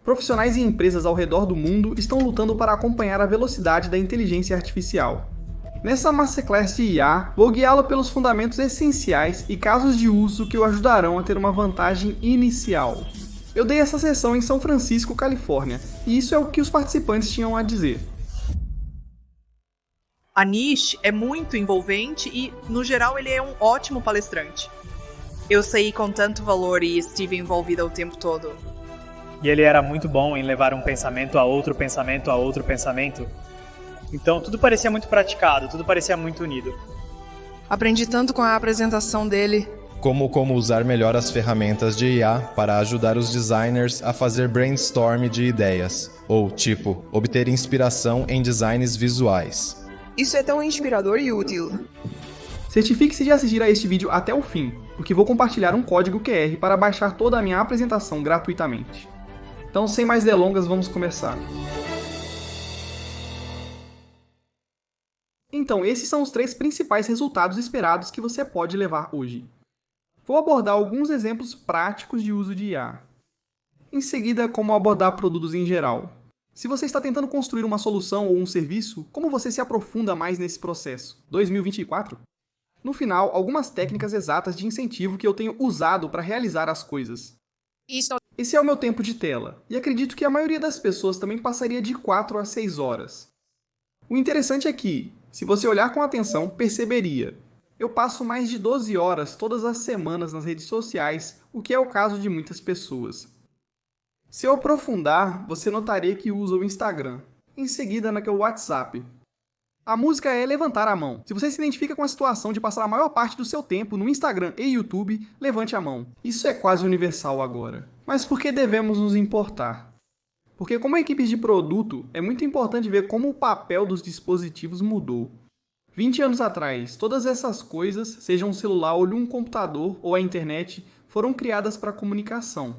Profissionais e empresas ao redor do mundo estão lutando para acompanhar a velocidade da inteligência artificial. Nessa Masterclass de IA, vou guiá-lo pelos fundamentos essenciais e casos de uso que o ajudarão a ter uma vantagem inicial. Eu dei essa sessão em São Francisco, Califórnia, e isso é o que os participantes tinham a dizer. Anish é muito envolvente e, no geral, ele é um ótimo palestrante. Eu saí com tanto valor e estive envolvida o tempo todo. E ele era muito bom em levar um pensamento a outro pensamento a outro pensamento. Então tudo parecia muito praticado, tudo parecia muito unido. Aprendi tanto com a apresentação dele. Como usar melhor as ferramentas de IA para ajudar os designers a fazer brainstorm de ideias. Ou, obter inspiração em designs visuais. Isso é tão inspirador e útil. Certifique-se de assistir a este vídeo até o fim, porque vou compartilhar um código QR para baixar toda a minha apresentação gratuitamente. Então, sem mais delongas, vamos começar. Então, esses são os 3 principais resultados esperados que você pode levar hoje. Vou abordar alguns exemplos práticos de uso de IA. Em seguida, como abordar produtos em geral. Se você está tentando construir uma solução ou um serviço, como você se aprofunda mais nesse processo? 2024? No final, algumas técnicas exatas de incentivo que eu tenho usado para realizar as coisas. Esse é o meu tempo de tela, e acredito que a maioria das pessoas também passaria de 4 a 6 horas. O interessante é que, se você olhar com atenção, perceberia. Eu passo mais de 12 horas todas as semanas nas redes sociais, o que é o caso de muitas pessoas. Se eu aprofundar, você notaria que uso o Instagram, em seguida naquele WhatsApp. A música é levantar a mão. Se você se identifica com a situação de passar a maior parte do seu tempo no Instagram e YouTube, levante a mão. Isso é quase universal agora. Mas por que devemos nos importar? Porque como equipes de produto, é muito importante ver como o papel dos dispositivos mudou. 20 anos atrás, todas essas coisas, seja um celular ou um computador ou a internet, foram criadas para comunicação.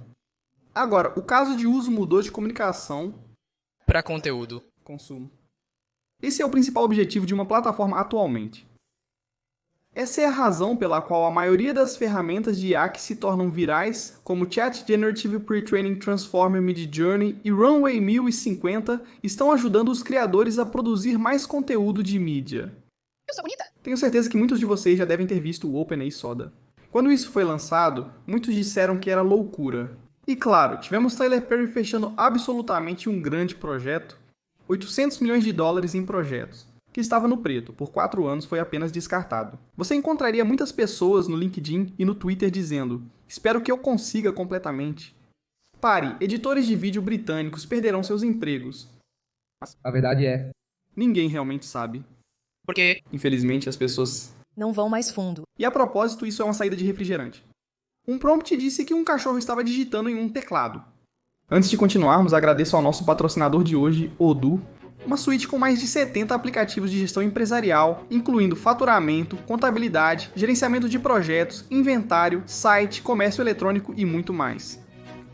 Agora, o caso de uso mudou de comunicação para conteúdo. Consumo. Esse é o principal objetivo de uma plataforma atualmente. Essa é a razão pela qual a maioria das ferramentas de IA que se tornam virais, como Chat Generative Pre-Training Transformer Midjourney e Runway 1050, estão ajudando os criadores a produzir mais conteúdo de mídia. Eu sou bonita? Tenho certeza que muitos de vocês já devem ter visto o OpenAI Soda. Quando isso foi lançado, muitos disseram que era loucura. E claro, tivemos Tyler Perry fechando absolutamente um grande projeto, $800 milhões em projetos, que estava no preto, por 4 anos foi apenas descartado. Você encontraria muitas pessoas no LinkedIn e no Twitter dizendo: espero que eu consiga completamente. Pare, editores de vídeo britânicos perderão seus empregos. A verdade é... ninguém realmente sabe. Porque, infelizmente, as pessoas não vão mais fundo. E a propósito, isso é uma saída de refrigerante. Um prompt disse que um cachorro estava digitando em um teclado. Antes de continuarmos, agradeço ao nosso patrocinador de hoje, Odoo, uma suíte com mais de 70 aplicativos de gestão empresarial, incluindo faturamento, contabilidade, gerenciamento de projetos, inventário, site, comércio eletrônico e muito mais.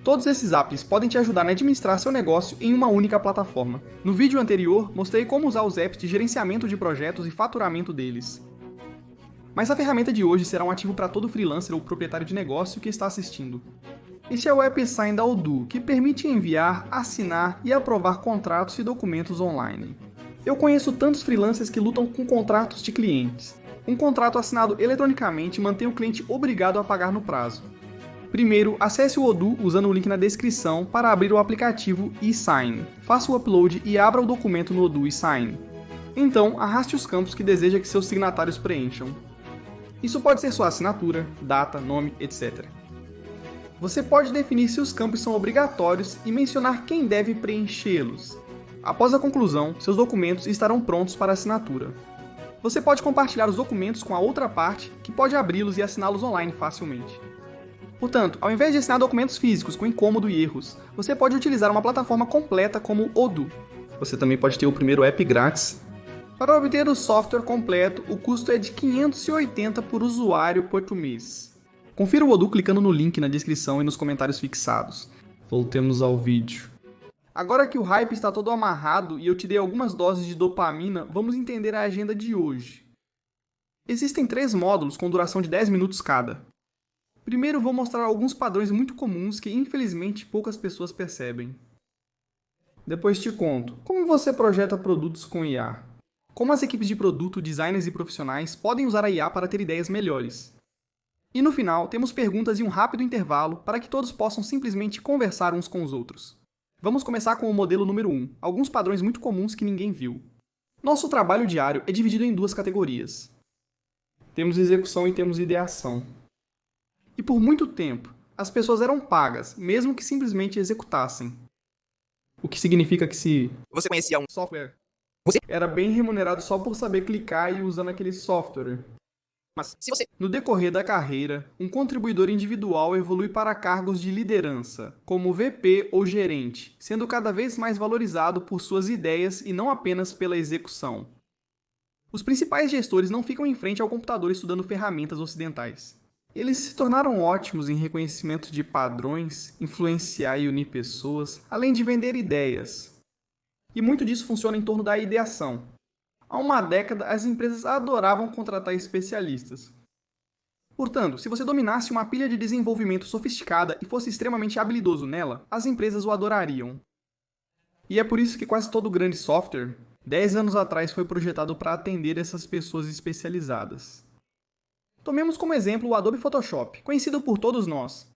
Todos esses apps podem te ajudar a administrar seu negócio em uma única plataforma. No vídeo anterior, mostrei como usar os apps de gerenciamento de projetos e faturamento deles. Mas a ferramenta de hoje será um ativo para todo freelancer ou proprietário de negócio que está assistindo. Este é o AppSign da Odoo, que permite enviar, assinar e aprovar contratos e documentos online. Eu conheço tantos freelancers que lutam com contratos de clientes. Um contrato assinado eletronicamente mantém o cliente obrigado a pagar no prazo. Primeiro, acesse o Odoo usando o link na descrição para abrir o aplicativo eSign. Faça o upload e abra o documento no Odoo eSign. Então, arraste os campos que deseja que seus signatários preencham. Isso pode ser sua assinatura, data, nome, etc. Você pode definir se os campos são obrigatórios e mencionar quem deve preenchê-los. Após a conclusão, seus documentos estarão prontos para assinatura. Você pode compartilhar os documentos com a outra parte, que pode abri-los e assiná-los online facilmente. Portanto, ao invés de assinar documentos físicos com incômodo e erros, você pode utilizar uma plataforma completa como o Odoo. Você também pode ter o primeiro app grátis. Para obter o software completo, o custo é de R$580 por usuário por mês. Confira o Odoo clicando no link na descrição e nos comentários fixados. Voltemos ao vídeo. Agora que o hype está todo amarrado e eu te dei algumas doses de dopamina, vamos entender a agenda de hoje. Existem 3 módulos com duração de 10 minutos cada. Primeiro vou mostrar alguns padrões muito comuns que infelizmente poucas pessoas percebem. Depois te conto como você projeta produtos com IA. Como as equipes de produto, designers e profissionais podem usar a IA para ter ideias melhores. E no final, temos perguntas e um rápido intervalo para que todos possam simplesmente conversar uns com os outros. Vamos começar com o modelo número 1, alguns padrões muito comuns que ninguém viu. Nosso trabalho diário é dividido em duas categorias. Temos execução e temos ideação. E por muito tempo, as pessoas eram pagas, mesmo que simplesmente executassem. O que significa que se Você conhecia um software Você- era bem remunerado só por saber clicar e ir usando aquele software. mas se você No decorrer da carreira, um contribuidor individual evolui para cargos de liderança, como VP ou gerente, sendo cada vez mais valorizado por suas ideias e não apenas pela execução. Os principais gestores não ficam em frente ao computador estudando ferramentas ocidentais. Eles se tornaram ótimos em reconhecimento de padrões, influenciar e unir pessoas, além de vender ideias. E muito disso funciona em torno da ideação. Há uma década, as empresas adoravam contratar especialistas. Portanto, se você dominasse uma pilha de desenvolvimento sofisticada e fosse extremamente habilidoso nela, as empresas o adorariam. E é por isso que quase todo grande software, 10 anos atrás, foi projetado para atender essas pessoas especializadas. Tomemos como exemplo o Adobe Photoshop, conhecido por todos nós.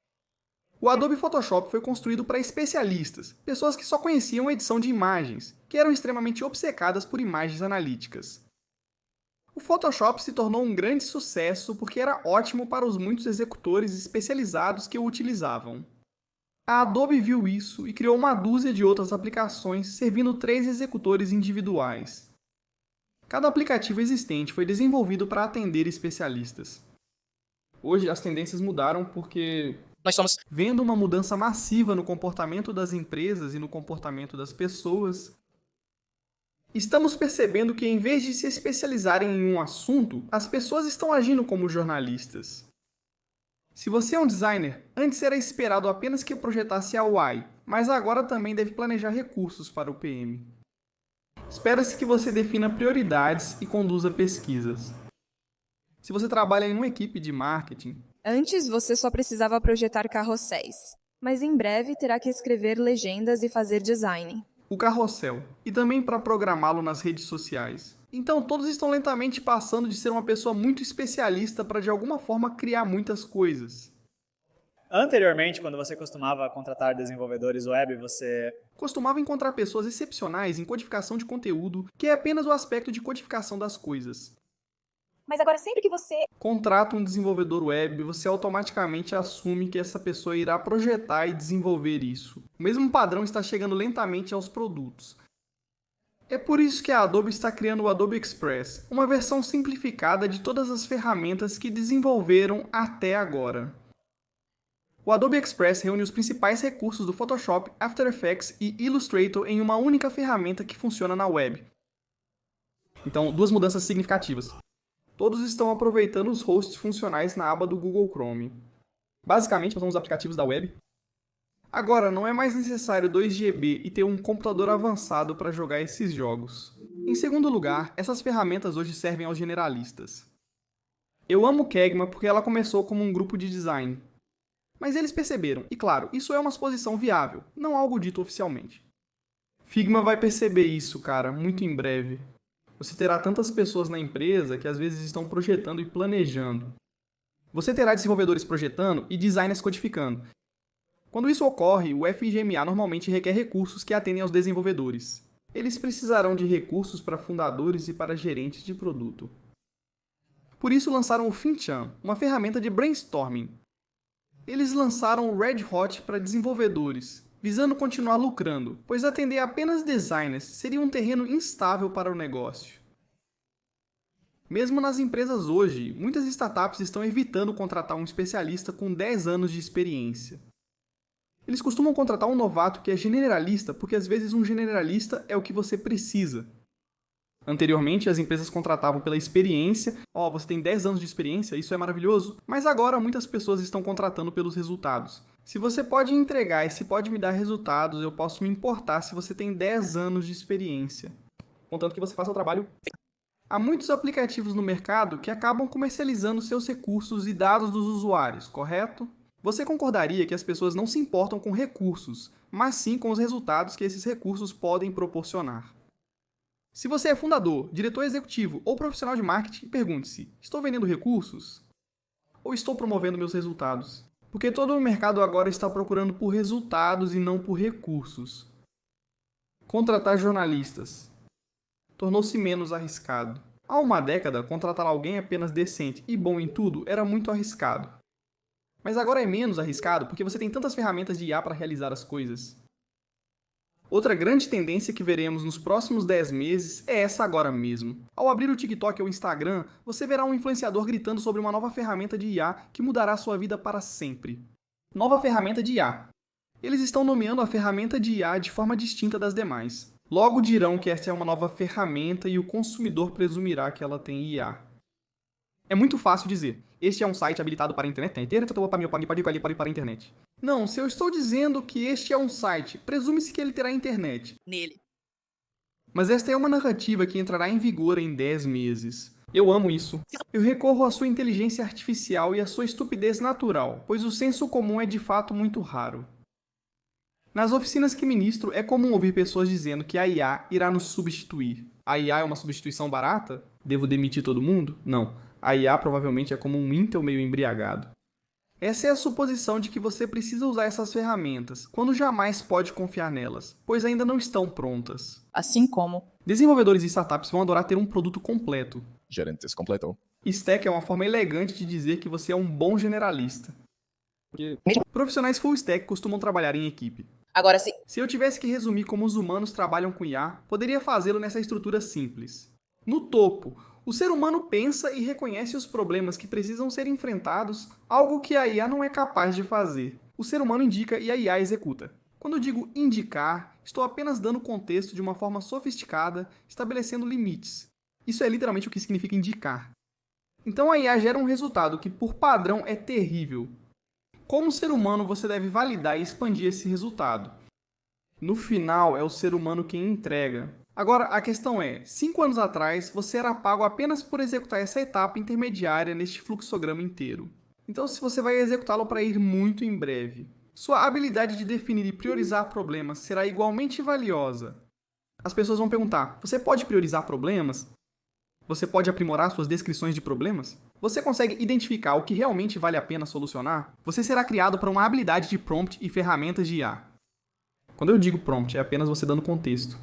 O Adobe Photoshop foi construído para especialistas, pessoas que só conheciam edição de imagens, que eram extremamente obcecadas por imagens analíticas. O Photoshop se tornou um grande sucesso porque era ótimo para os muitos executores especializados que o utilizavam. A Adobe viu isso e criou uma dúzia de outras aplicações servindo 3 executores individuais. Cada aplicativo existente foi desenvolvido para atender especialistas. Hoje as tendências mudaram porque, nós somos vendo uma mudança massiva no comportamento das empresas e no comportamento das pessoas, estamos percebendo que, em vez de se especializarem em um assunto, as pessoas estão agindo como jornalistas. Se você é um designer, antes era esperado apenas que projetasse a UI, mas agora também deve planejar recursos para o PM. Espera-se que você defina prioridades e conduza pesquisas. Se você trabalha em uma equipe de marketing, Antes você só precisava projetar carrosséis, mas em breve terá que escrever legendas e fazer design. o carrossel, e também para programá-lo nas redes sociais. Então todos estão lentamente passando de ser uma pessoa muito especialista para de alguma forma criar muitas coisas. Anteriormente, quando você costumava contratar desenvolvedores web, você Costumava encontrar pessoas excepcionais em codificação de conteúdo, que é apenas o aspecto de codificação das coisas. Mas agora sempre que você Contrata um desenvolvedor web, você automaticamente assume que essa pessoa irá projetar e desenvolver isso. O mesmo padrão está chegando lentamente aos produtos. É por isso que a Adobe está criando o Adobe Express, uma versão simplificada de todas as ferramentas que desenvolveram até agora. O Adobe Express reúne os principais recursos do Photoshop, After Effects e Illustrator em uma única ferramenta que funciona na web. Então, 2 mudanças significativas. Todos estão aproveitando os hosts funcionais na aba do Google Chrome. Basicamente, são os aplicativos da web. Agora, não é mais necessário 2 GB e ter um computador avançado para jogar esses jogos. Em segundo lugar, essas ferramentas hoje servem aos generalistas. Eu amo Kegma porque ela começou como um grupo de design. Mas eles perceberam, e claro, isso é uma suposição viável, não algo dito oficialmente. Figma vai perceber isso, cara, muito em breve. Você terá tantas pessoas na empresa que às vezes estão projetando e planejando. Você terá desenvolvedores projetando e designers codificando. Quando isso ocorre, o FGMA normalmente requer recursos que atendem aos desenvolvedores. Eles precisarão de recursos para fundadores e para gerentes de produto. Por isso lançaram o Finchan, uma ferramenta de brainstorming. Eles lançaram o Red Hot para desenvolvedores, visando continuar lucrando, pois atender apenas designers seria um terreno instável para o negócio. Mesmo nas empresas hoje, muitas startups estão evitando contratar um especialista com 10 anos de experiência. Eles costumam contratar um novato que é generalista, porque às vezes um generalista é o que você precisa. Anteriormente, as empresas contratavam pela experiência. Você tem 10 anos de experiência, isso é maravilhoso. Mas agora muitas pessoas estão contratando pelos resultados. Se você pode entregar e se pode me dar resultados, eu posso me importar se você tem 10 anos de experiência. Contanto que você faça o trabalho. Há muitos aplicativos no mercado que acabam comercializando seus recursos e dados dos usuários, correto? Você concordaria que as pessoas não se importam com recursos, mas sim com os resultados que esses recursos podem proporcionar. Se você é fundador, diretor executivo ou profissional de marketing, pergunte-se: estou vendendo recursos? Ou estou promovendo meus resultados? Porque todo o mercado agora está procurando por resultados e não por recursos. Contratar jornalistas tornou-se menos arriscado. Há uma década, contratar alguém apenas decente e bom em tudo era muito arriscado. Mas agora é menos arriscado porque você tem tantas ferramentas de IA para realizar as coisas. Outra grande tendência que veremos nos próximos 10 meses é essa agora mesmo. Ao abrir o TikTok ou o Instagram, você verá um influenciador gritando sobre uma nova ferramenta de IA que mudará sua vida para sempre. Nova ferramenta de IA. Eles estão nomeando a ferramenta de IA de forma distinta das demais. Logo dirão que esta é uma nova ferramenta e o consumidor presumirá que ela tem IA. É muito fácil dizer: este é um site habilitado para a internet, para a internet. Não, se eu estou dizendo que este é um site, presume-se que ele terá internet. Nele. Mas esta é uma narrativa que entrará em vigor em 10 meses. Eu amo isso. Eu recorro à sua inteligência artificial e à sua estupidez natural, pois o senso comum é de fato muito raro. Nas oficinas que ministro, é comum ouvir pessoas dizendo que a IA irá nos substituir. A IA é uma substituição barata? Devo demitir todo mundo? Não. A IA provavelmente é como um Intel meio embriagado. Essa é a suposição de que você precisa usar essas ferramentas, quando jamais pode confiar nelas, pois ainda não estão prontas. Assim como Desenvolvedores e startups vão adorar ter um produto completo. Gerentes completo. Stack é uma forma elegante de dizer que você é um bom generalista. Profissionais full stack costumam trabalhar em equipe. agora sim. Se eu tivesse que resumir como os humanos trabalham com IA, poderia fazê-lo nessa estrutura simples. No topo, o ser humano pensa e reconhece os problemas que precisam ser enfrentados, algo que a IA não é capaz de fazer. O ser humano indica e a IA executa. Quando eu digo indicar, estou apenas dando contexto de uma forma sofisticada, estabelecendo limites. Isso é literalmente o que significa indicar. Então a IA gera um resultado que, por padrão, é terrível. Como ser humano, você deve validar e expandir esse resultado. No final, é o ser humano quem entrega. Agora, a questão é, 5 anos atrás, você era pago apenas por executar essa etapa intermediária neste fluxograma inteiro. Então, se você vai executá-lo para ir muito em breve, sua habilidade de definir e priorizar problemas será igualmente valiosa. As pessoas vão perguntar, você pode priorizar problemas? Você pode aprimorar suas descrições de problemas? Você consegue identificar o que realmente vale a pena solucionar? Você será criado para uma habilidade de prompt e ferramentas de IA. Quando eu digo prompt, é apenas você dando contexto.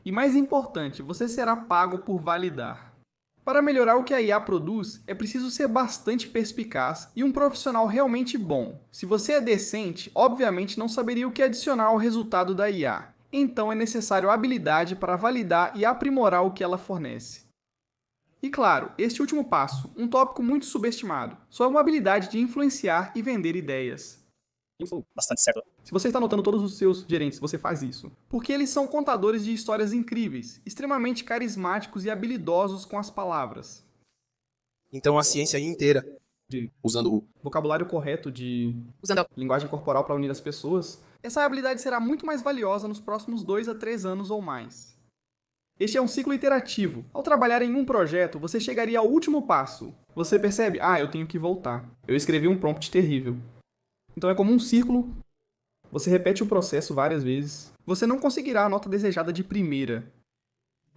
E mais importante, você será pago por validar. Para melhorar o que a IA produz, é preciso ser bastante perspicaz e um profissional realmente bom. Se você é decente, obviamente não saberia o que adicionar ao resultado da IA. Então é necessário habilidade para validar e aprimorar o que ela fornece. E claro, este último passo, um tópico muito subestimado, sua habilidade de influenciar e vender ideias. Bastante certo. Se você está anotando todos os seus gerentes, você faz isso. Porque eles são contadores de histórias incríveis, extremamente carismáticos e habilidosos com as palavras. Então a ciência inteira, usando o Vocabulário correto de Usando linguagem corporal para unir as pessoas, essa habilidade será muito mais valiosa nos próximos 2 a 3 anos ou mais. Este é um ciclo iterativo. Ao trabalhar em um projeto, você chegaria ao último passo. Você percebe, eu tenho que voltar. Eu escrevi um prompt terrível. Então é como um círculo. Você repete o processo várias vezes. Você não conseguirá a nota desejada de primeira.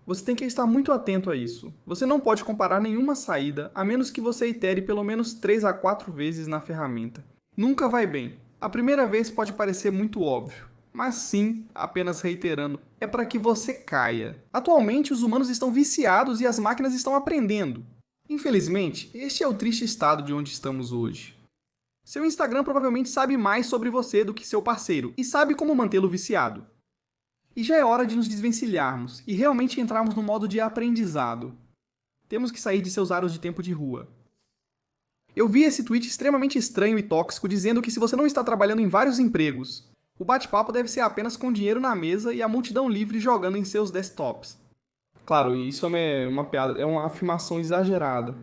Você tem que estar muito atento a isso. Você não pode comparar nenhuma saída, a menos que você itere pelo menos 3 a 4 vezes na ferramenta. Nunca vai bem. A primeira vez pode parecer muito óbvio. Mas sim, apenas reiterando, é para que você caia. Atualmente, os humanos estão viciados e as máquinas estão aprendendo. Infelizmente, este é o triste estado de onde estamos hoje. Seu Instagram provavelmente sabe mais sobre você do que seu parceiro e sabe como mantê-lo viciado. E já é hora de nos desvencilharmos e realmente entrarmos no modo de aprendizado. Temos que sair de seus aros de tempo de rua. Eu vi esse tweet extremamente estranho e tóxico dizendo que se você não está trabalhando em vários empregos, o bate-papo deve ser apenas com dinheiro na mesa e a multidão livre jogando em seus desktops. Claro, isso é uma piada, é uma afirmação exagerada.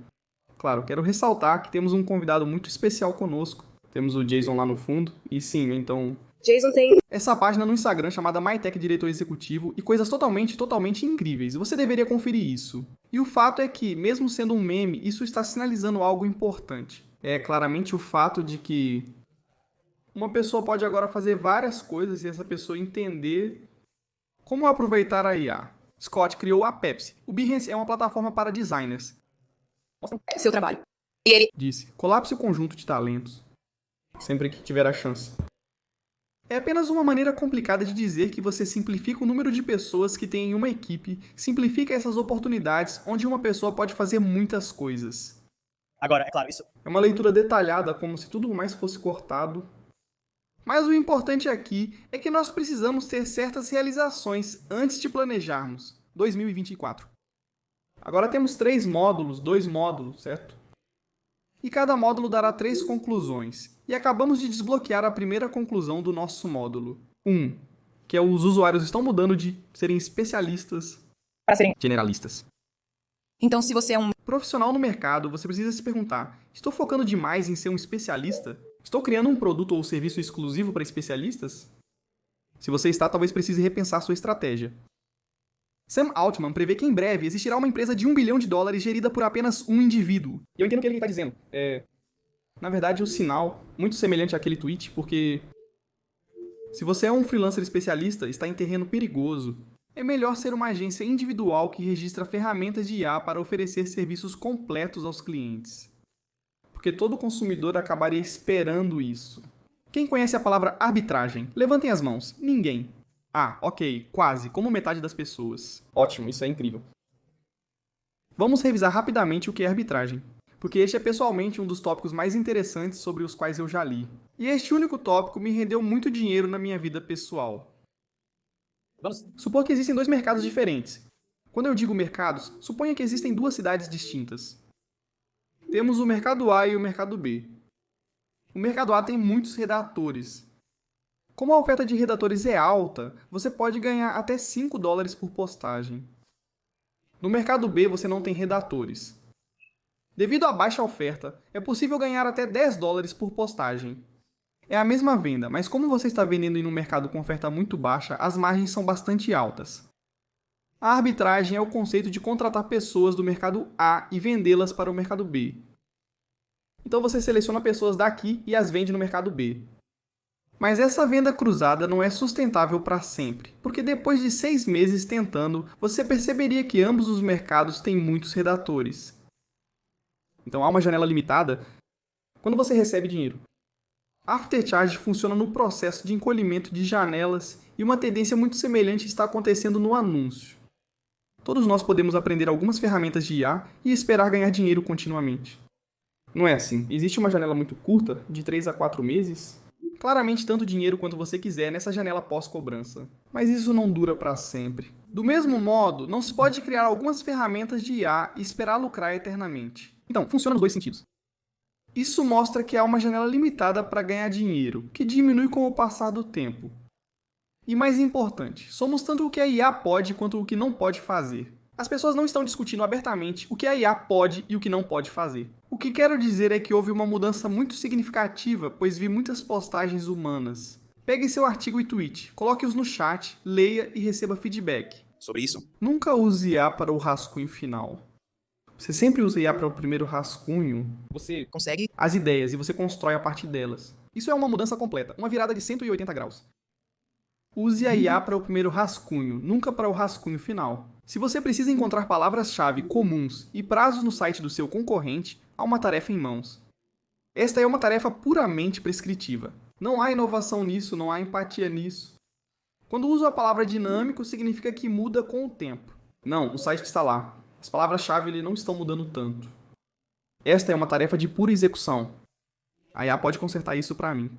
Claro, quero ressaltar que temos um convidado muito especial conosco. Temos o Jason lá no fundo. E sim, então... Jason tem essa página no Instagram chamada MyTech Diretor Executivo e coisas totalmente incríveis. Você deveria conferir isso. E o fato é que, mesmo sendo um meme, isso está sinalizando algo importante. É claramente o fato de que Uma pessoa pode agora fazer várias coisas e essa pessoa entender como aproveitar a IA. Scott criou a Pepsi. O Behance é uma plataforma para designers. Seu trabalho. E ele Disse, colapse o conjunto de talentos, sempre que tiver a chance. É apenas uma maneira complicada de dizer que você simplifica o número de pessoas que tem em uma equipe, simplifica essas oportunidades onde uma pessoa pode fazer muitas coisas. Agora, é claro, isso É uma leitura detalhada, como se tudo mais fosse cortado. Mas o importante aqui é que nós precisamos ter certas realizações antes de planejarmos 2024. Agora temos 3 módulos, 2 módulos, certo? E cada módulo dará 3 conclusões. E acabamos de desbloquear a primeira conclusão do nosso módulo. 1. Que é os usuários estão mudando de serem especialistas para serem. generalistas. Então, se você é um Profissional no mercado, você precisa se perguntar: estou focando demais em ser um especialista? Estou criando um produto ou serviço exclusivo para especialistas? Se você está, talvez precise repensar sua estratégia. Sam Altman prevê que em breve existirá uma empresa de $1 bilhão gerida por apenas um indivíduo. E eu entendo o que ele está dizendo. Na verdade, o sinal, muito semelhante àquele tweet, porque se você é um freelancer especialista, está em terreno perigoso. É melhor ser uma agência individual que registra ferramentas de IA para oferecer serviços completos aos clientes. Porque todo consumidor acabaria esperando isso. Quem conhece a palavra arbitragem? Levantem as mãos. Ninguém. Ah, ok, quase, como metade das pessoas. Ótimo, isso é incrível. Vamos revisar rapidamente o que é arbitragem, porque este é pessoalmente um dos tópicos mais interessantes sobre os quais eu já li. E este único tópico me rendeu muito dinheiro na minha vida pessoal. Vamos supor que existem 2 mercados diferentes. Quando eu digo mercados, suponha que existem 2 cidades distintas. Temos o mercado A e o mercado B. O mercado A tem muitos redatores. Como a oferta de redatores é alta, você pode ganhar até $5 por postagem. No mercado B, você não tem redatores. Devido à baixa oferta, é possível ganhar até $10 por postagem. É a mesma venda, mas como você está vendendo em um mercado com oferta muito baixa, as margens são bastante altas. A arbitragem é o conceito de contratar pessoas do mercado A e vendê-las para o mercado B. Então você seleciona pessoas daqui e as vende no mercado B. Mas essa venda cruzada não é sustentável para sempre, porque depois de 6 meses tentando, você perceberia que ambos os mercados têm muitos redatores. Então há uma janela limitada quando você recebe dinheiro. Aftercharge funciona no processo de encolhimento de janelas e uma tendência muito semelhante está acontecendo no anúncio. Todos nós podemos aprender algumas ferramentas de IA e esperar ganhar dinheiro continuamente. Não é assim. Existe uma janela muito curta, de 3 a 4 meses. Claramente tanto dinheiro quanto você quiser nessa janela pós-cobrança. Mas isso não dura para sempre. Do mesmo modo, não se pode criar algumas ferramentas de IA e esperar lucrar eternamente. Então, funciona nos 2 sentidos. Isso mostra que há uma janela limitada para ganhar dinheiro, que diminui com o passar do tempo. E mais importante, somos tanto o que a IA pode quanto o que não pode fazer. As pessoas não estão discutindo abertamente o que a IA pode e o que não pode fazer. O que quero dizer é que houve uma mudança muito significativa, pois vi muitas postagens humanas. Pegue seu artigo e tweet, coloque-os no chat, leia e receba feedback. Sobre isso? Nunca use IA para o rascunho final. Você sempre usa IA para o primeiro rascunho. Você consegue? As ideias e você constrói a partir delas. Isso é uma mudança completa, uma virada de 180 graus. Use a IA para o primeiro rascunho, nunca para o rascunho final. Se você precisa encontrar palavras-chave comuns e prazos no site do seu concorrente, há uma tarefa em mãos. Esta é uma tarefa puramente prescritiva. Não há inovação nisso, não há empatia nisso. Quando uso a palavra dinâmico, significa que muda com o tempo. Não, o site está lá. As palavras-chave não estão mudando tanto. Esta é uma tarefa de pura execução. A IA pode consertar isso para mim.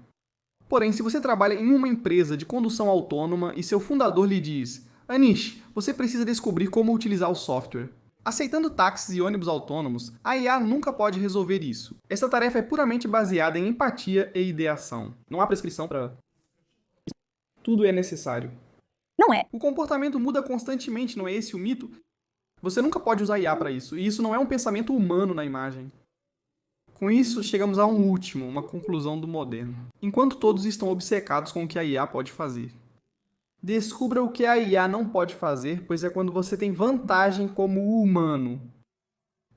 Porém, se você trabalha em uma empresa de condução autônoma e seu fundador lhe diz: Anish, você precisa descobrir como utilizar o software. Aceitando táxis e ônibus autônomos, a IA nunca pode resolver isso. Essa tarefa é puramente baseada em empatia e ideação. Não há prescrição para... Tudo é necessário. Não é. O comportamento muda constantemente, não é esse o mito? Você nunca pode usar IA para isso, e isso não é um pensamento humano na imagem. Com isso, chegamos a uma conclusão do moderno. Enquanto todos estão obcecados com o que a IA pode fazer. Descubra o que a IA não pode fazer, pois é quando você tem vantagem como humano.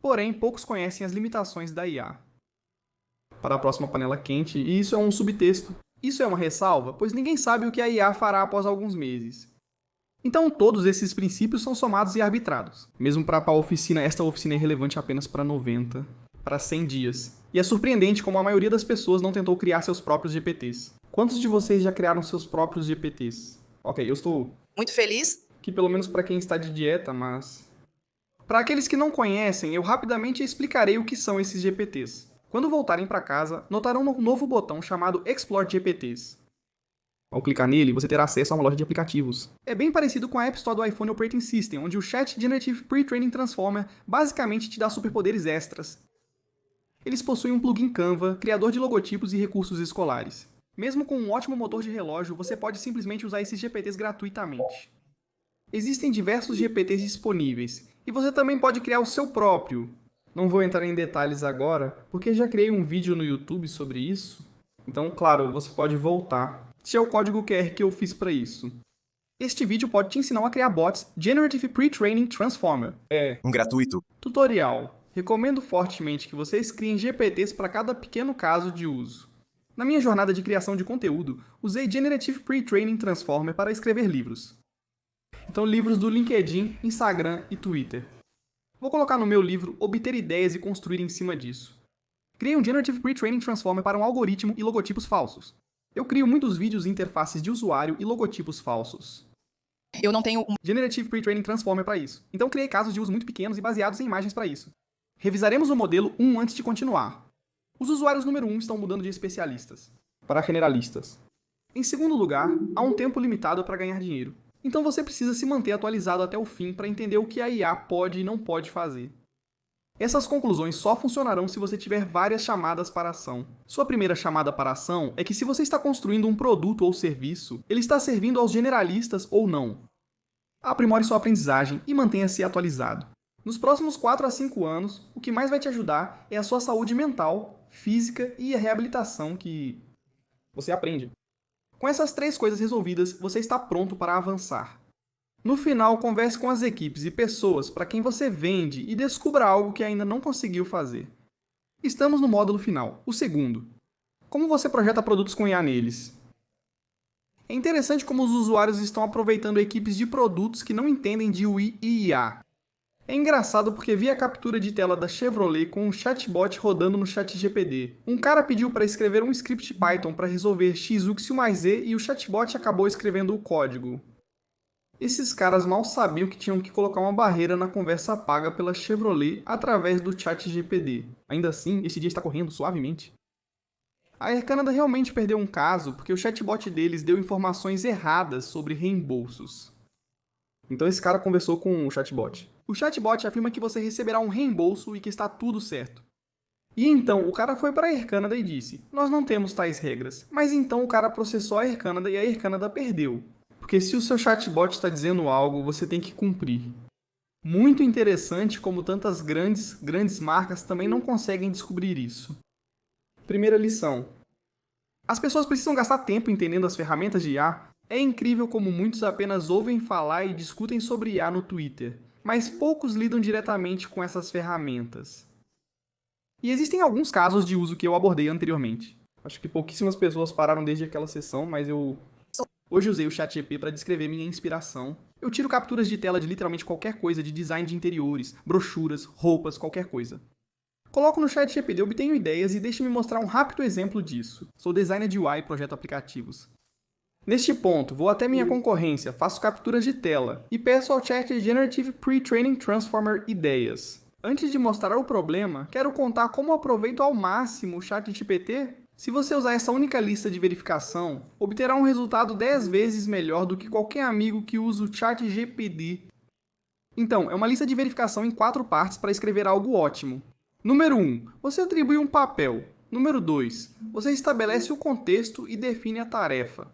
Porém, poucos conhecem as limitações da IA. Para a próxima panela quente, e isso é um subtexto. Isso é uma ressalva, pois ninguém sabe o que a IA fará após alguns meses. Então todos esses princípios são somados e arbitrados. Mesmo para a oficina, esta oficina é relevante apenas para 90, para 100 dias. E é surpreendente como a maioria das pessoas não tentou criar seus próprios GPTs. Quantos de vocês já criaram seus próprios GPTs? Ok, eu estou Muito feliz? aqui pelo menos para quem está de dieta, mas... Para aqueles que não conhecem, eu rapidamente explicarei o que são esses GPTs. Quando voltarem para casa, notarão um novo botão chamado Explore GPTs. Ao clicar nele, você terá acesso a uma loja de aplicativos. É bem parecido com a App Store do iPhone Operating System, onde o Chat Generative Pre-Training Transformer basicamente te dá superpoderes extras. Eles possuem um plugin Canva, criador de logotipos e recursos escolares. Mesmo com um ótimo motor de relógio, você pode simplesmente usar esses GPTs gratuitamente. Existem diversos GPTs disponíveis, e você também pode criar o seu próprio. Não vou entrar em detalhes agora, porque já criei um vídeo no YouTube sobre isso. Então, claro, você pode voltar. Este é o código QR que eu fiz para isso. Este vídeo pode te ensinar a criar bots Generative Pre-Training Transformer. Um gratuito. Tutorial. Recomendo fortemente que vocês criem GPTs para cada pequeno caso de uso. Na minha jornada de criação de conteúdo, usei Generative Pre-Training Transformer para escrever livros. Então, livros do LinkedIn, Instagram e Twitter. Vou colocar no meu livro Obter Ideias e Construir em cima disso. Criei um Generative Pre-Training Transformer para um algoritmo e logotipos falsos. Eu crio muitos vídeos e interfaces de usuário e logotipos falsos. Eu não tenho um Generative Pre-Training Transformer para isso. Então criei casos de uso muito pequenos e baseados em imagens para isso. Revisaremos o modelo 1 antes de continuar. Os usuários número 1 estão mudando de especialistas para generalistas. Em segundo lugar, há um tempo limitado para ganhar dinheiro. Então você precisa se manter atualizado até o fim para entender o que a IA pode e não pode fazer. Essas conclusões só funcionarão se você tiver várias chamadas para ação. Sua primeira chamada para ação é que se você está construindo um produto ou serviço, ele está servindo aos generalistas ou não. Aprimore sua aprendizagem e mantenha-se atualizado. Nos próximos 4 a 5 anos, o que mais vai te ajudar é a sua saúde mental, física e a reabilitação que você aprende. Com essas 3 coisas resolvidas, você está pronto para avançar. No final, converse com as equipes e pessoas para quem você vende e descubra algo que ainda não conseguiu fazer. Estamos no módulo final, o segundo. Como você projeta produtos com IA neles? É interessante como os usuários estão aproveitando equipes de produtos que não entendem de UI e IA. É engraçado porque vi a captura de tela da Chevrolet com um chatbot rodando no ChatGPT. Um cara pediu para escrever um script Python para resolver x, y mais z e o chatbot acabou escrevendo o código. Esses caras mal sabiam que tinham que colocar uma barreira na conversa paga pela Chevrolet através do ChatGPT. Ainda assim, esse dia está correndo suavemente. A Air Canada realmente perdeu um caso porque o chatbot deles deu informações erradas sobre reembolsos. Então esse cara conversou com o chatbot. O chatbot afirma que você receberá um reembolso e que está tudo certo. E então o cara foi para a Air Canada e disse: nós não temos tais regras. Mas então o cara processou a Air Canada e a Air Canada perdeu. Porque se o seu chatbot está dizendo algo, você tem que cumprir. Muito interessante como tantas grandes marcas também não conseguem descobrir isso. Primeira lição. As pessoas precisam gastar tempo entendendo as ferramentas de IA. É incrível como muitos apenas ouvem falar e discutem sobre IA no Twitter, mas poucos lidam diretamente com essas ferramentas. E existem alguns casos de uso que eu abordei anteriormente. Acho que pouquíssimas pessoas pararam desde aquela sessão, mas hoje usei o ChatGPT para descrever minha inspiração. Eu tiro capturas de tela de literalmente qualquer coisa de design de interiores, brochuras, roupas, qualquer coisa. Coloco no ChatGPT, obtenho ideias e deixe-me mostrar um rápido exemplo disso. Sou designer de UI e projeto aplicativos. Neste ponto, vou até minha concorrência, faço capturas de tela e peço ao Chat Generative Pre-Training Transformer ideias. Antes de mostrar o problema, quero contar como aproveito ao máximo o ChatGPT. Se você usar essa única lista de verificação, obterá um resultado 10 vezes melhor do que qualquer amigo que usa o ChatGPT. Então, é uma lista de verificação em 4 partes para escrever algo ótimo. Número 1. Você atribui um papel. Número 2. Você estabelece o contexto e define a tarefa.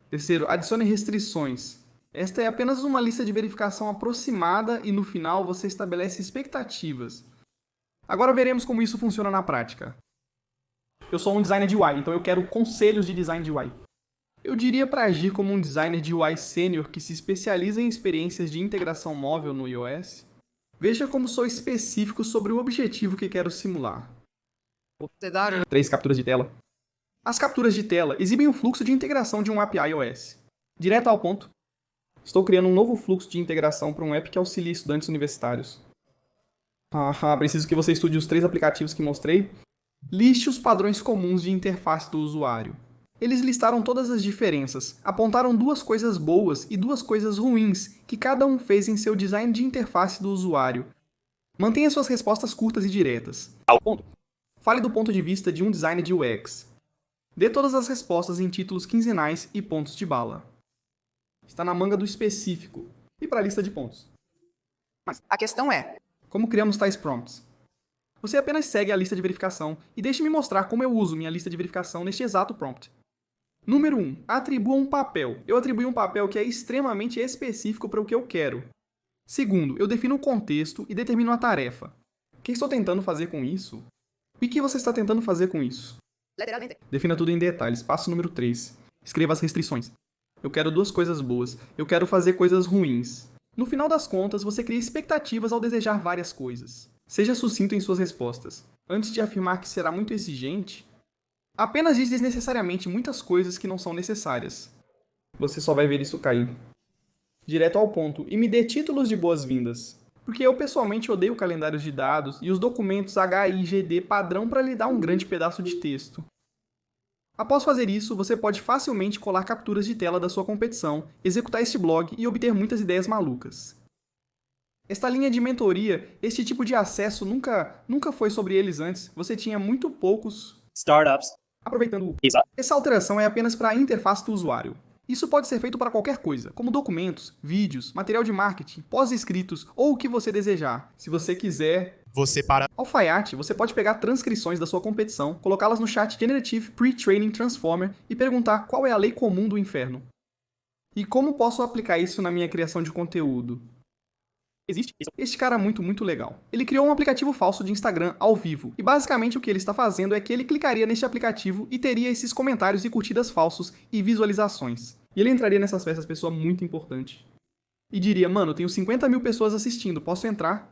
Terceiro, adicione restrições. Esta é apenas uma lista de verificação aproximada e no final você estabelece expectativas. Agora veremos como isso funciona na prática. Eu sou um designer de UI, então eu quero conselhos de design de UI. Eu diria para agir como um designer de UI sênior que se especializa em experiências de integração móvel no iOS. Veja como sou específico sobre o objetivo que quero simular. 3 capturas de tela. As capturas de tela exibem o fluxo de integração de um API iOS. Direto ao ponto, estou criando um novo fluxo de integração para um app que auxilia estudantes universitários. Preciso que você estude os 3 aplicativos que mostrei. Liste os padrões comuns de interface do usuário. Eles listaram todas as diferenças, apontaram 2 coisas boas e 2 coisas ruins que cada um fez em seu design de interface do usuário. Mantenha suas respostas curtas e diretas. Ao ponto. Fale do ponto de vista de um designer de UX. Dê todas as respostas em títulos quinzenais e pontos de bala. Está na manga do específico. E para a lista de pontos. Mas a questão é: como criamos tais prompts? Você apenas segue a lista de verificação e deixe-me mostrar como eu uso minha lista de verificação neste exato prompt. Número 1. Atribua um papel. Eu atribuí um papel que é extremamente específico para o que eu quero. Segundo, eu defino o contexto e determino a tarefa. O que estou tentando fazer com isso? O que você está tentando fazer com isso? literalmente Defina tudo em detalhes. Passo número 3. Escreva as restrições. Eu quero 2 coisas boas. Eu quero fazer coisas ruins. No final das contas, você cria expectativas ao desejar várias coisas. Seja sucinto em suas respostas. Antes de afirmar que será muito exigente, apenas diz desnecessariamente muitas coisas que não são necessárias. Você só vai ver isso cair. Direto ao ponto e me dê títulos de boas-vindas. Porque eu pessoalmente odeio calendários de dados e os documentos HIGD padrão para lhe dar um grande pedaço de texto. Após fazer isso, você pode facilmente colar capturas de tela da sua competição, executar este blog e obter muitas ideias malucas. Esta linha de mentoria, este tipo de acesso nunca foi sobre eles antes. Você tinha muito poucos Startups. aproveitando. Exato. Essa alteração é apenas para a interface do usuário. Isso pode ser feito para qualquer coisa, como documentos, vídeos, material de marketing, pós-escritos ou o que você desejar. Se você quiser, alfaiate, você pode pegar transcrições da sua competição, colocá-las no chat Generative Pre-Training Transformer e perguntar qual é a lei comum do inferno. E como posso aplicar isso na minha criação de conteúdo? Existe este cara muito legal. Ele criou um aplicativo falso de Instagram ao vivo. E basicamente o que ele está fazendo é que ele clicaria neste aplicativo e teria esses comentários e curtidas falsos e visualizações. E ele entraria nessas festas pessoa muito importante. E diria, mano, tenho 50 mil pessoas assistindo, posso entrar?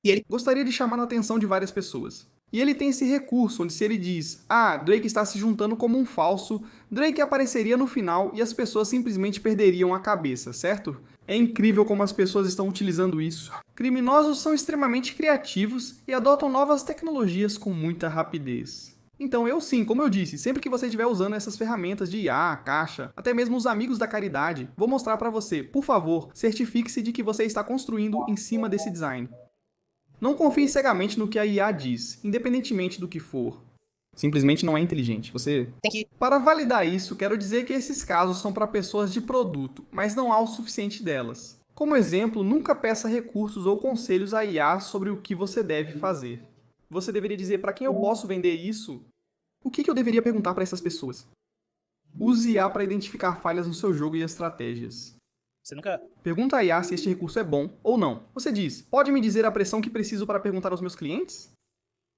E ele gostaria de chamar a atenção de várias pessoas. E ele tem esse recurso onde se ele diz, Drake está se juntando como um falso, Drake apareceria no final e as pessoas simplesmente perderiam a cabeça, certo? É incrível como as pessoas estão utilizando isso. Criminosos são extremamente criativos e adotam novas tecnologias com muita rapidez. Então eu sim, como eu disse, sempre que você estiver usando essas ferramentas de IA, caixa, até mesmo os amigos da caridade, vou mostrar para você, por favor, certifique-se de que você está construindo em cima desse design. Não confie cegamente no que a IA diz, independentemente do que for. Simplesmente não é inteligente. Para validar isso, quero dizer que esses casos são para pessoas de produto, mas não há o suficiente delas. Como exemplo, nunca peça recursos ou conselhos à IA sobre o que você deve fazer. Você deveria dizer para quem eu posso vender isso? O que eu deveria perguntar para essas pessoas? Use IA para identificar falhas no seu jogo e estratégias. Você nunca... Pergunta a IA se este recurso é bom ou não. Você diz, pode me dizer a pressão que preciso para perguntar aos meus clientes?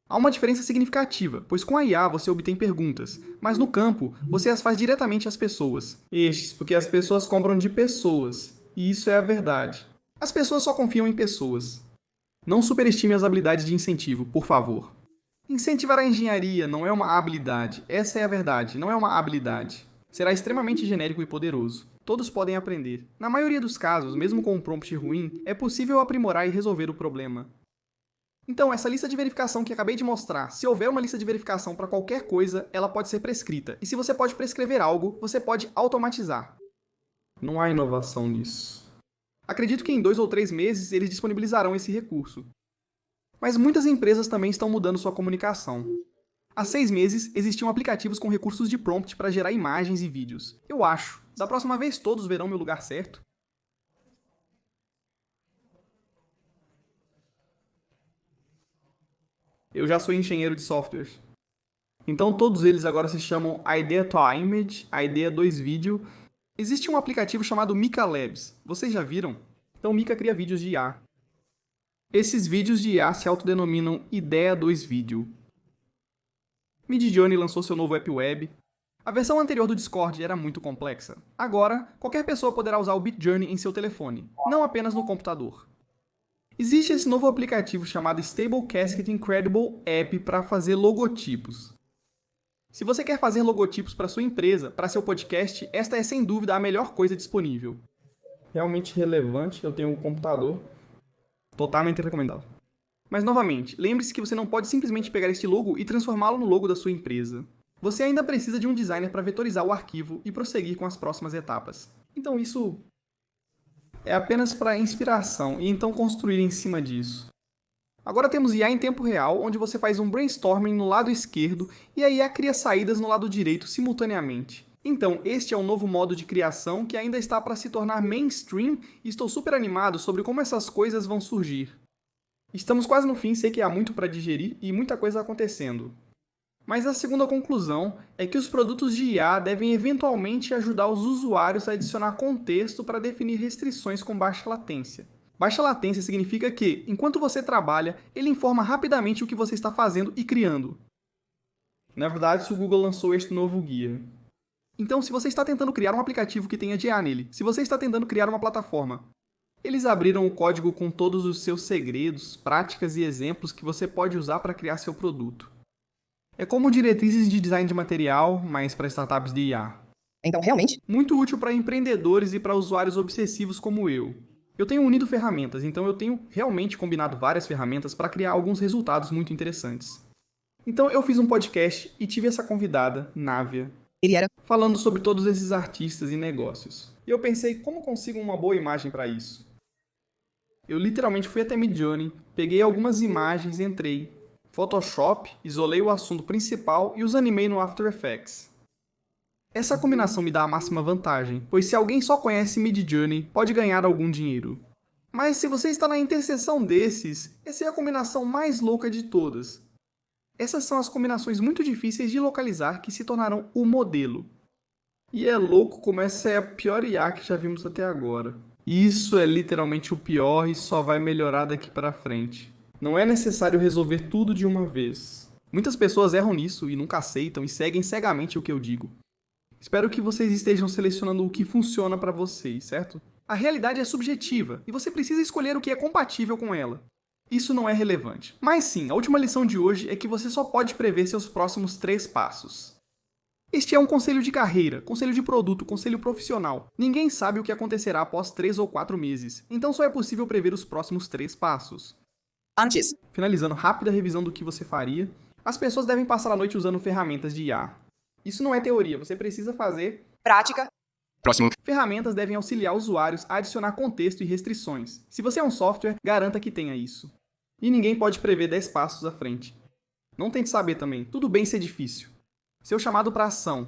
Há uma diferença significativa, pois com a IA você obtém perguntas, mas no campo você as faz diretamente às pessoas. Porque as pessoas compram de pessoas, e isso é a verdade. As pessoas só confiam em pessoas. Não superestime as habilidades de incentivo, por favor. Incentivar a engenharia não é uma habilidade, essa é a verdade, não é uma habilidade. Será extremamente genérico e poderoso. Todos podem aprender. Na maioria dos casos, mesmo com um prompt ruim, é possível aprimorar e resolver o problema. Então, essa lista de verificação que acabei de mostrar, se houver uma lista de verificação para qualquer coisa, ela pode ser prescrita. E se você pode prescrever algo, você pode automatizar. Não há inovação nisso. Acredito que em 2 ou 3 meses eles disponibilizarão esse recurso. Mas muitas empresas também estão mudando sua comunicação. Há 6 meses, existiam aplicativos com recursos de prompt para gerar imagens e vídeos. Eu acho. Da próxima vez todos verão meu lugar certo. Eu já sou engenheiro de software. Então todos eles agora se chamam Idea to Image, Idea 2 Video. Existe um aplicativo chamado Mika Labs. Vocês já viram? Então Mika cria vídeos de IA. Esses vídeos de IA se autodenominam Idea 2 Video. Midjourney lançou seu novo app web. A versão anterior do Discord era muito complexa. Agora, qualquer pessoa poderá usar o Midjourney em seu telefone, não apenas no computador. Existe esse novo aplicativo chamado Stable Casket Incredible App para fazer logotipos. Se você quer fazer logotipos para sua empresa, para seu podcast, esta é sem dúvida a melhor coisa disponível. Realmente relevante, eu tenho um computador, totalmente recomendável. Mas novamente, lembre-se que você não pode simplesmente pegar este logo e transformá-lo no logo da sua empresa. Você ainda precisa de um designer para vetorizar o arquivo e prosseguir com as próximas etapas. Então isso é apenas para inspiração e então construir em cima disso. Agora temos IA em tempo real, onde você faz um brainstorming no lado esquerdo e a IA cria saídas no lado direito simultaneamente. Então, este é um novo modo de criação que ainda está para se tornar mainstream e estou super animado sobre como essas coisas vão surgir. Estamos quase no fim, sei que há muito para digerir e muita coisa acontecendo. Mas a segunda conclusão é que os produtos de IA devem eventualmente ajudar os usuários a adicionar contexto para definir restrições com baixa latência. Baixa latência significa que, enquanto você trabalha, ele informa rapidamente o que você está fazendo e criando. Na verdade, o Google lançou este novo guia. Então, se você está tentando criar um aplicativo que tenha IA nele, se você está tentando criar uma plataforma, eles abriram o código com todos os seus segredos, práticas e exemplos que você pode usar para criar seu produto. É como diretrizes de design de material, mas para startups de IA. Então, realmente, Muito útil para empreendedores e para usuários obsessivos como eu. Eu tenho unido ferramentas, então eu tenho realmente combinado várias ferramentas para criar alguns resultados muito interessantes. Então eu fiz um podcast e tive essa convidada, Návia, ele era falando sobre todos esses artistas e negócios. E eu pensei, como consigo uma boa imagem para isso? Eu literalmente fui até Midjourney, peguei algumas imagens, entrei, Photoshop, isolei o assunto principal e os animei no After Effects. Essa combinação me dá a máxima vantagem, pois se alguém só conhece Midjourney, pode ganhar algum dinheiro. Mas se você está na interseção desses, essa é a combinação mais louca de todas. Essas são as combinações muito difíceis de localizar que se tornarão o modelo. E é louco como essa é a pior IA que já vimos até agora. Isso é literalmente o pior e só vai melhorar daqui para frente. Não é necessário resolver tudo de uma vez. Muitas pessoas erram nisso e nunca aceitam e seguem cegamente o que eu digo. Espero que vocês estejam selecionando o que funciona para vocês, certo? A realidade é subjetiva e você precisa escolher o que é compatível com ela. Isso não é relevante. Mas sim, a última lição de hoje é que você só pode prever seus próximos 3 passos. Este é um conselho de carreira, conselho de produto, conselho profissional. Ninguém sabe o que acontecerá após 3 ou 4 meses, então só é possível prever os próximos 3 passos. antes. Finalizando rápida revisão do que você faria, as pessoas devem passar a noite usando ferramentas de IA. Isso não é teoria, você precisa fazer. Prática. Próximo. Ferramentas devem auxiliar usuários a adicionar contexto e restrições. Se você é um software, garanta que tenha isso. E ninguém pode prever 10 passos à frente. Não tente saber também, tudo bem ser difícil. Seu chamado para ação.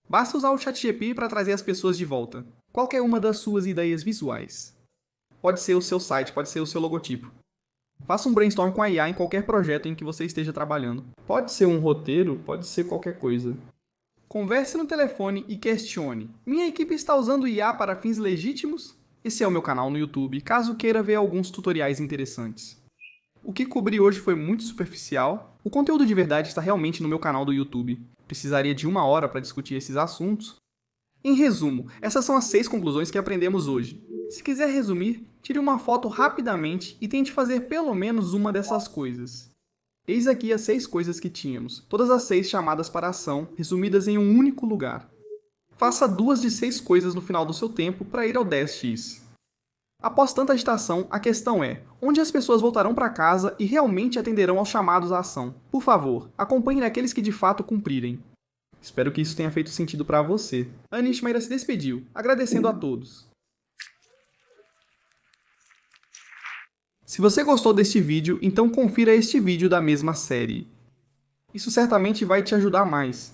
Basta usar o ChatGPT para trazer as pessoas de volta. Qualquer uma das suas ideias visuais. Pode ser o seu site, pode ser o seu logotipo. Faça um brainstorm com a IA em qualquer projeto em que você esteja trabalhando. Pode ser um roteiro, pode ser qualquer coisa. Converse no telefone e questione. Minha equipe está usando IA para fins legítimos? Esse é o meu canal no YouTube, caso queira ver alguns tutoriais interessantes. O que cobri hoje foi muito superficial. O conteúdo de verdade está realmente no meu canal do YouTube. Precisaria de 1 hora para discutir esses assuntos. Em resumo, essas são as 6 conclusões que aprendemos hoje. Se quiser resumir, tire uma foto rapidamente e tente fazer pelo menos uma dessas coisas. Eis aqui as 6 coisas que tínhamos, todas as 6 chamadas para ação, resumidas em um único lugar. Faça 2 de 6 coisas no final do seu tempo para ir ao 10x. Após tanta agitação, a questão é, onde as pessoas voltarão para casa e realmente atenderão aos chamados à ação? Por favor, acompanhe aqueles que de fato cumprirem. Espero que isso tenha feito sentido para você. Anish Maira se despediu, agradecendo a todos. Se você gostou deste vídeo, então confira este vídeo da mesma série. Isso certamente vai te ajudar mais.